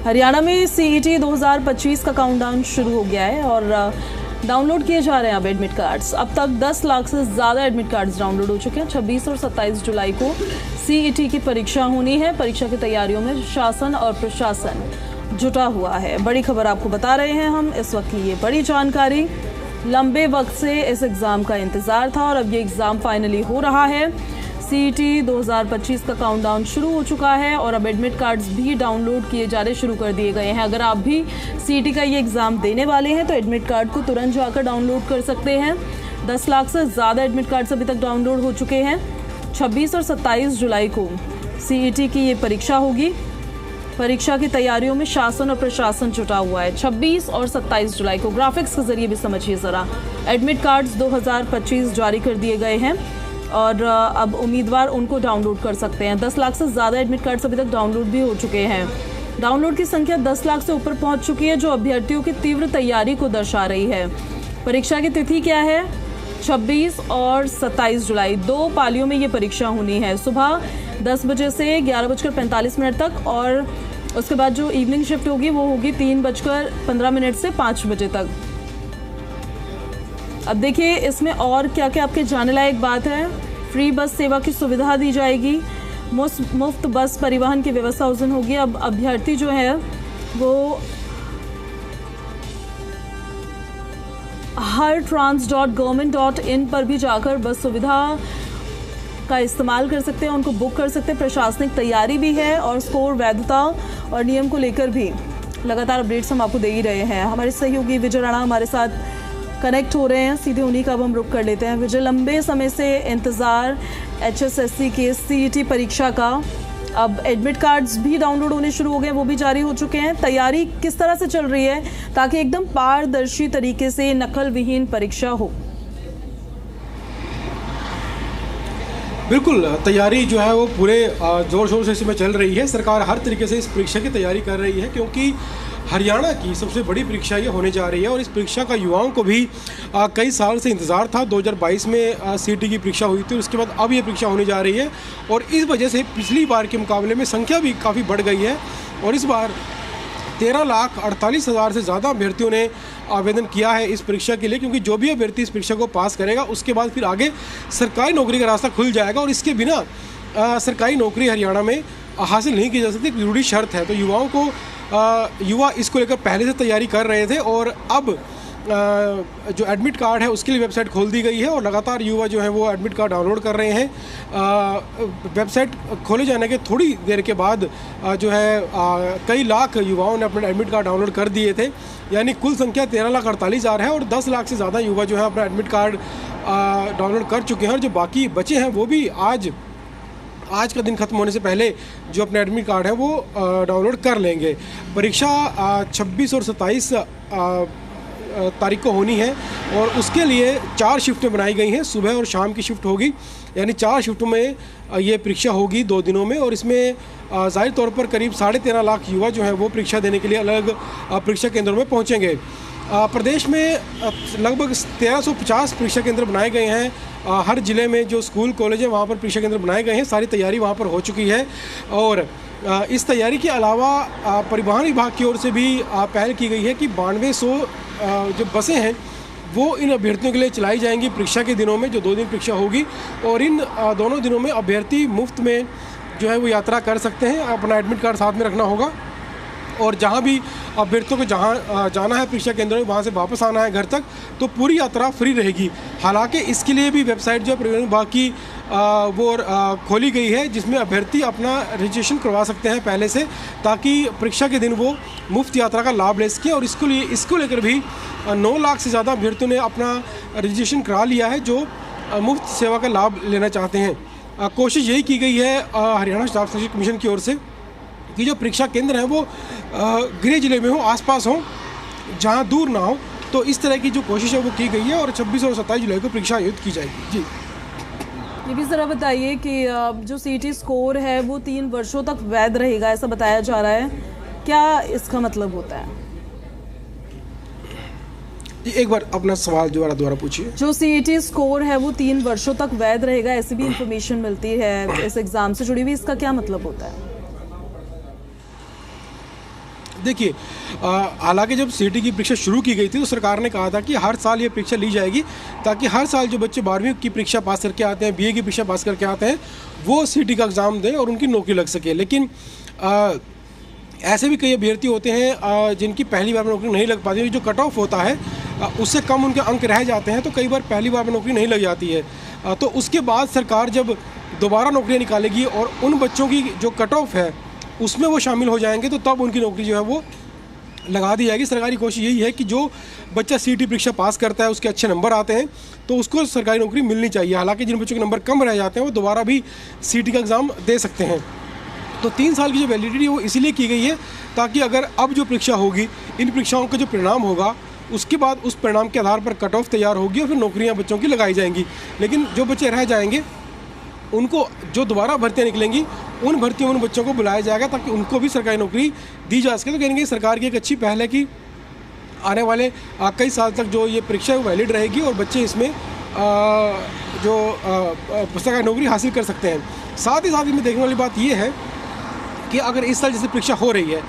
हरियाणा में सीईटी 2025 का काउंटडाउन शुरू हो गया है और डाउनलोड किए जा रहे हैं अब एडमिट कार्ड्स। अब तक 10 लाख से ज़्यादा एडमिट कार्ड्स डाउनलोड हो चुके हैं। 26 और 27 जुलाई को सीईटी की परीक्षा होनी है। परीक्षा की तैयारियों में शासन और प्रशासन जुटा हुआ है। बड़ी खबर आपको बता रहे हैं हम इस वक्त की ये बड़ी जानकारी। लंबे वक्त से इस एग्ज़ाम का इंतज़ार था और अब ये एग्ज़ाम फाइनली हो रहा है। सीईटी 2025 का काउंटडाउन शुरू हो चुका है और अब एडमिट कार्ड्स भी डाउनलोड किए जाने शुरू कर दिए गए हैं। अगर आप भी सीईटी का ये एग्ज़ाम देने वाले हैं तो एडमिट कार्ड को तुरंत जाकर डाउनलोड कर सकते हैं। 10 लाख से ज़्यादा एडमिट कार्ड्स अभी तक डाउनलोड हो चुके हैं। 26 और 27 जुलाई को सीईटी की ये परीक्षा होगी। परीक्षा की तैयारियों में शासन और प्रशासन जुटा हुआ है। 26 और 27 जुलाई को ग्राफिक्स के जरिए भी समझिए ज़रा। एडमिट कार्ड्स 2025 जारी कर दिए गए हैं और अब उम्मीदवार उनको डाउनलोड कर सकते हैं। 10 लाख से ज़्यादा एडमिट कार्ड्स अभी तक डाउनलोड भी हो चुके हैं। डाउनलोड की संख्या 10 लाख से ऊपर पहुंच चुकी है, जो अभ्यर्थियों की तीव्र तैयारी को दर्शा रही है। परीक्षा की तिथि क्या है? 26 और 27 जुलाई, 2 पालियों में ये परीक्षा होनी है। सुबह 10 बजे से 11:45 तक और उसके बाद जो इवनिंग शिफ्ट होगी वो होगी 3:15 से 5 बजे तक। अब देखिए इसमें और क्या क्या आपके जानने लायक बात है। फ्री बस सेवा की सुविधा दी जाएगी। मुफ्त बस परिवहन की व्यवस्था उस दिन होगी। अब अभ्यर्थी जो है वो hartrans.government.in पर भी जाकर बस सुविधा का इस्तेमाल कर सकते हैं, उनको बुक कर सकते हैं। प्रशासनिक तैयारी भी है और स्कोर, वैधता और नियम को लेकर भी लगातार अपडेट्स हम आपको दे ही रहे हैं। हमारे सहयोगी विजय राणा हमारे साथ कनेक्ट हो रहे हैं, सीधे उन्हीं का अब हम रुख कर लेते हैं। विजय, लंबे समय से इंतज़ार HSSC के सीईटी परीक्षा का, अब एडमिट कार्ड्स भी डाउनलोड होने शुरू हो गए, वो भी जारी हो चुके हैं। तैयारी किस तरह से चल रही है ताकि एकदम पारदर्शी तरीके से नकल विहीन परीक्षा हो? बिल्कुल, तैयारी जो है वो पूरे ज़ोर शोर से इसमें चल रही है। सरकार हर तरीके से इस परीक्षा की तैयारी कर रही है क्योंकि हरियाणा की सबसे बड़ी परीक्षा ये होने जा रही है और इस परीक्षा का युवाओं को भी कई साल से इंतज़ार था। 2022 में सीईटी की परीक्षा हुई थी, उसके बाद अब ये परीक्षा होने जा रही है और इस वजह से पिछली बार के मुकाबले में संख्या भी काफ़ी बढ़ गई है और इस बार 13,48,000 से ज़्यादा अभ्यर्थियों ने आवेदन किया है इस परीक्षा के लिए, क्योंकि जो भी अभ्यर्थी इस परीक्षा को पास करेगा उसके बाद फिर आगे सरकारी नौकरी का रास्ता खुल जाएगा और इसके बिना सरकारी नौकरी हरियाणा में हासिल नहीं की जा सकती, जरूरी शर्त है। तो युवाओं को युवा इसको लेकर पहले से तैयारी कर रहे थे और अब जो एडमिट कार्ड है उसके लिए वेबसाइट खोल दी गई है और लगातार युवा जो है वो एडमिट कार्ड डाउनलोड कर रहे हैं। वेबसाइट खोले जाने के थोड़ी देर के बाद जो है कई लाख युवाओं ने अपने एडमिट कार्ड डाउनलोड कर दिए थे, यानी कुल संख्या 13,48,000 है और 10 लाख से ज़्यादा युवा जो है अपना एडमिट कार्ड डाउनलोड कर चुके हैं और जो बाकी बचे हैं वो भी आज का दिन खत्म होने से पहले जो अपने एडमिट कार्ड है वो डाउनलोड कर लेंगे। परीक्षा 26 और 27 तारीख को होनी है और उसके लिए 4 शिफ्टें बनाई गई हैं। सुबह और शाम की शिफ्ट होगी, यानी 4 शिफ्टों में ये परीक्षा होगी 2 दिनों में और इसमें ज़ाहिर तौर पर करीब 13.5 लाख युवा जो हैं वो परीक्षा देने के लिए अलग परीक्षा केंद्रों में पहुँचेंगे। प्रदेश में लगभग 1350 परीक्षा केंद्र बनाए गए हैं। हर ज़िले में जो स्कूल कॉलेज है वहाँ पर परीक्षा केंद्र बनाए गए हैं। सारी तैयारी वहाँ पर हो चुकी है और इस तैयारी के अलावा परिवहन विभाग की ओर से भी पहल की गई है कि 9200 जो बसें हैं वो इन अभ्यर्थियों के लिए चलाई जाएंगी परीक्षा के दिनों में, जो 2 दिन परीक्षा होगी और इन दोनों दिनों में अभ्यर्थी मुफ्त में जो है वो यात्रा कर सकते हैं। अपना एडमिट कार्ड साथ में रखना होगा और जहाँ भी अभ्यर्थियों को जहाँ जाना है परीक्षा केंद्र में, वहाँ से वापस आना है घर तक, तो पूरी यात्रा फ्री रहेगी। हालांकि इसके लिए भी वेबसाइट जो परिवहन विभाग की वो खोली गई है जिसमें अभ्यर्थी अपना रजिस्ट्रेशन करवा सकते हैं पहले से, ताकि परीक्षा के दिन वो मुफ्त यात्रा का लाभ ले सकें। और इसको लेकर भी 9 लाख से ज़्यादा अभ्यर्थियों ने अपना रजिस्ट्रेशन करा लिया है जो मुफ्त सेवा का लाभ लेना चाहते हैं। कोशिश यही की गई है हरियाणा स्टाफ सिलेक्शन कमीशन की ओर से कि जो परीक्षा केंद्र हैं वो गृह जिले में हो, आसपास हो, जहां दूर ना हो। तो इस तरह की जो कोशिश है वो की गई है और 26 और 27 जुलाई को परीक्षा आयोजित की जाएगी। जी, ये भी ज़रा बताइए कि जो सीईटी स्कोर है वो 3 वर्षों तक वैध रहेगा, ऐसा बताया जा रहा है, क्या इसका मतलब होता है? एक बार अपना सवाल दोबारा पूछिए। जो सीईटी स्कोर है वो 3 वर्षों तक वैध रहेगा, ऐसी भी इंफॉर्मेशन मिलती है इस एग्ज़ाम से जुड़ी हुई, इसका क्या मतलब होता है? देखिए, हालांकि जब सीटी की परीक्षा शुरू की गई थी तो सरकार ने कहा था कि हर साल ये परीक्षा ली जाएगी, ताकि हर साल जो बच्चे 12वीं की परीक्षा पास करके आते हैं, बीए की परीक्षा पास करके आते हैं, वो सीटी का एग्ज़ाम दें और उनकी नौकरी लग सके। लेकिन ऐसे भी कई अभ्यर्थी होते हैं जिनकी पहली बार में नौकरी नहीं लग पाती, जो कट ऑफ होता है उससे कम उनके अंक रह जाते हैं, तो कई बार पहली बार में नौकरी नहीं लग जाती है। तो उसके बाद सरकार जब दोबारा नौकरियाँ निकालेगी और उन बच्चों की जो कट ऑफ है उसमें वो शामिल हो जाएंगे, तो तब उनकी नौकरी जो है वो लगा दी जाएगी। सरकारी कोशिश यही है कि जो बच्चा सीटी परीक्षा पास करता है, उसके अच्छे नंबर आते हैं, तो उसको सरकारी नौकरी मिलनी चाहिए। हालांकि जिन बच्चों के नंबर कम रह जाते हैं वो दोबारा भी सीटी का एग्ज़ाम दे सकते हैं। तो 3 साल की जो वैलिडिटी है वो इसीलिए की गई है ताकि अगर अब जो परीक्षा होगी, इन परीक्षाओं का जो परिणाम होगा, उसके बाद उस परिणाम के आधार पर कट ऑफ तैयार होगी और फिर नौकरियाँ बच्चों की लगाई जाएंगी। लेकिन जो बच्चे रह जाएंगे उनको जो दोबारा भर्तियाँ निकलेंगी, उन भर्तियों में उन बच्चों को बुलाया जाएगा ताकि उनको भी सरकारी नौकरी दी जा सके। तो कहीं ना कहीं सरकार की एक अच्छी पहल है कि आने वाले कई साल तक जो ये परीक्षा है वैलिड रहेगी और बच्चे इसमें सरकारी नौकरी हासिल कर सकते हैं। साथ ही में देखने वाली बात ये है कि अगर इस साल जैसे परीक्षा हो रही है,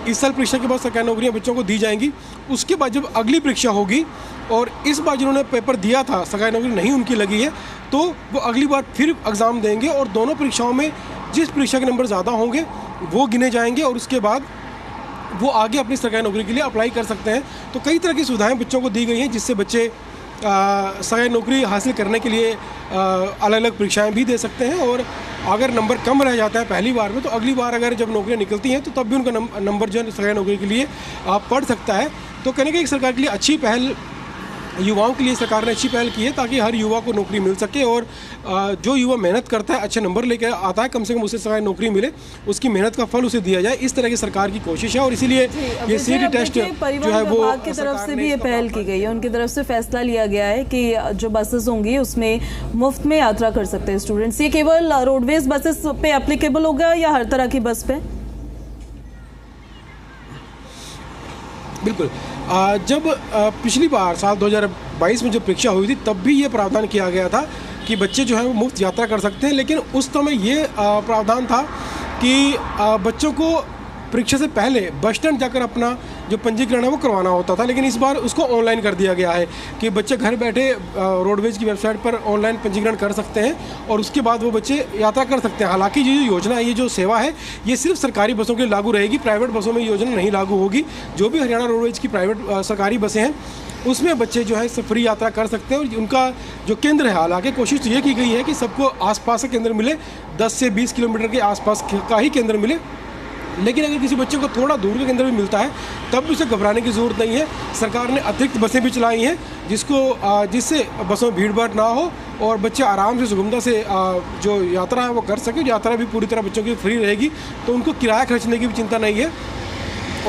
इस साल परीक्षा के बाद सरकारी नौकरियां बच्चों को दी जाएंगी, उसके बाद जब अगली परीक्षा होगी और इस बार जिन्होंने पेपर दिया था सरकारी नौकरी नहीं उनकी लगी है, तो वो अगली बार फिर एग्ज़ाम देंगे और दोनों परीक्षाओं में जिस परीक्षा के नंबर ज़्यादा होंगे वो गिने जाएंगे और उसके बाद वो आगे अपनी सरकारी नौकरी के लिए अप्लाई कर सकते हैं। तो कई तरह की सुविधाएं बच्चों को दी गई हैं जिससे बच्चे सरकारी नौकरी हासिल करने के लिए अलग अलग परीक्षाएं भी दे सकते हैं। और अगर नंबर कम रह जाता है पहली बार में, तो अगली बार अगर जब नौकरियां निकलती हैं तो तब भी उनका नंबर जो है सरकारी नौकरी के लिए पढ़ सकता है। तो कहने का एक सरकार के लिए अच्छी पहल, युवाओं के लिए सरकार ने अच्छी पहल की है ताकि हर युवा को नौकरी मिल सके और जो युवा मेहनत करता है, अच्छे नंबर लेकर आता है, कम से कम उसे सरकारी नौकरी मिले, उसकी मेहनत का फल उसे दिया जाए। इस तरह की सरकार की कोशिश है और इसीलिए ये सीटी टेस्ट जो है वो की तरफ से भी ये पहल की गई है। उनकी तरफ से फैसला लिया गया है कि जो बसेस होंगी उसमें मुफ्त में यात्रा कर सकते हैं स्टूडेंट्स। ये केवल रोडवेज बसेस पे एप्लीकेबल होगा या हर तरह की बस पे? बिल्कुल। जब पिछली बार साल 2022 में जब परीक्षा हुई थी तब भी ये प्रावधान किया गया था कि बच्चे जो है वो मुफ्त यात्रा कर सकते हैं, लेकिन उस समय ये प्रावधान था कि बच्चों को परीक्षा से पहले बस स्टैंड जाकर अपना जो पंजीकरण है वो करवाना होता था। लेकिन इस बार उसको ऑनलाइन कर दिया गया है कि बच्चे घर बैठे रोडवेज की वेबसाइट पर ऑनलाइन पंजीकरण कर सकते हैं और उसके बाद वो बच्चे यात्रा कर सकते हैं। हालांकि ये जो योजना है, ये जो सेवा है, ये सिर्फ सरकारी बसों के लिए लागू रहेगी, प्राइवेट बसों में ये योजना नहीं लागू होगी। जो भी हरियाणा रोडवेज की प्राइवेट सरकारी बसें हैं उसमें बच्चे जो है फ्री यात्रा कर सकते हैं। और उनका जो केंद्र है, हालांकि कोशिश तो ये की गई है कि सबको आसपास का केंद्र मिले, 10 से 20 किलोमीटर के आसपास का ही केंद्र मिले। लेकिन अगर किसी बच्चे को थोड़ा दूर का केंद्र भी मिलता है तब भी उसे घबराने की ज़रूरत नहीं है। सरकार ने अतिरिक्त बसें भी चलाई हैं जिससे बसों में भीड़ भाड़ ना हो और बच्चे आराम से सुगमता से जो यात्रा है वो कर सके। यात्रा भी पूरी तरह बच्चों की फ्री रहेगी, तो उनको किराया खर्चने की भी चिंता नहीं है।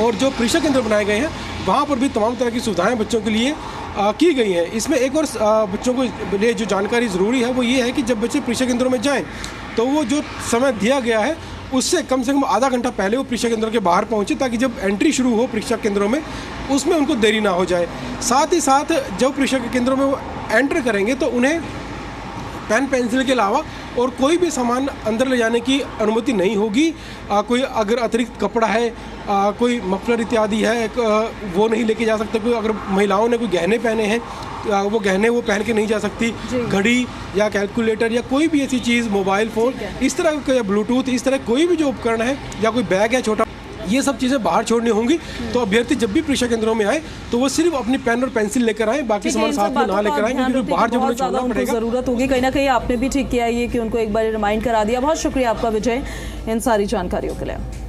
और जो परीक्षा केंद्र बनाए गए हैं वहाँ पर भी तमाम तरह की सुविधाएं बच्चों के लिए की गई हैं। इसमें एक और बच्चों को लिए जो जानकारी ज़रूरी है वो ये है कि जब बच्चे परीक्षा केंद्रों में जाएं तो वो जो समय दिया गया है उससे कम से कम आधा घंटा पहले वो परीक्षा केंद्रों के बाहर पहुँचे, ताकि जब एंट्री शुरू हो परीक्षा केंद्रों में उसमें उनको देरी ना हो जाए। साथ ही साथ जब परीक्षा के केंद्रों में वो एंटर करेंगे तो उन्हें पेन पेंसिल के अलावा और कोई भी सामान अंदर ले जाने की अनुमति नहीं होगी। कोई अगर अतिरिक्त कपड़ा है, कोई मफलर इत्यादि है, वो नहीं लेके जा सकते। कोई अगर महिलाओं ने कोई गहने पहने हैं वो गहने वो पहन के नहीं जा सकती। घड़ी या कैलकुलेटर या कोई भी ऐसी चीज़, मोबाइल फ़ोन, इस तरह का, या ब्लूटूथ, इस तरह कोई भी जो उपकरण है या कोई बैग है छोटा, ये सब चीज़ें बाहर छोड़नी होंगी। तो अभ्यर्थी जब भी परीक्षा केंद्रों में आए तो वो सिर्फ अपनी पेन और पेंसिल लेकर आए, बाकी सामान साथ में ना लेकर आए, क्योंकि बाहर जब उन्हें छोड़ना पड़ेगा ज़रूरत होगी। कहीं ना कहीं आपने भी ठीक किया ये कि उनको एक बार रिमाइंड करा दिया। बहुत शुक्रिया आपका विजय इन सारी जानकारियों के लिए।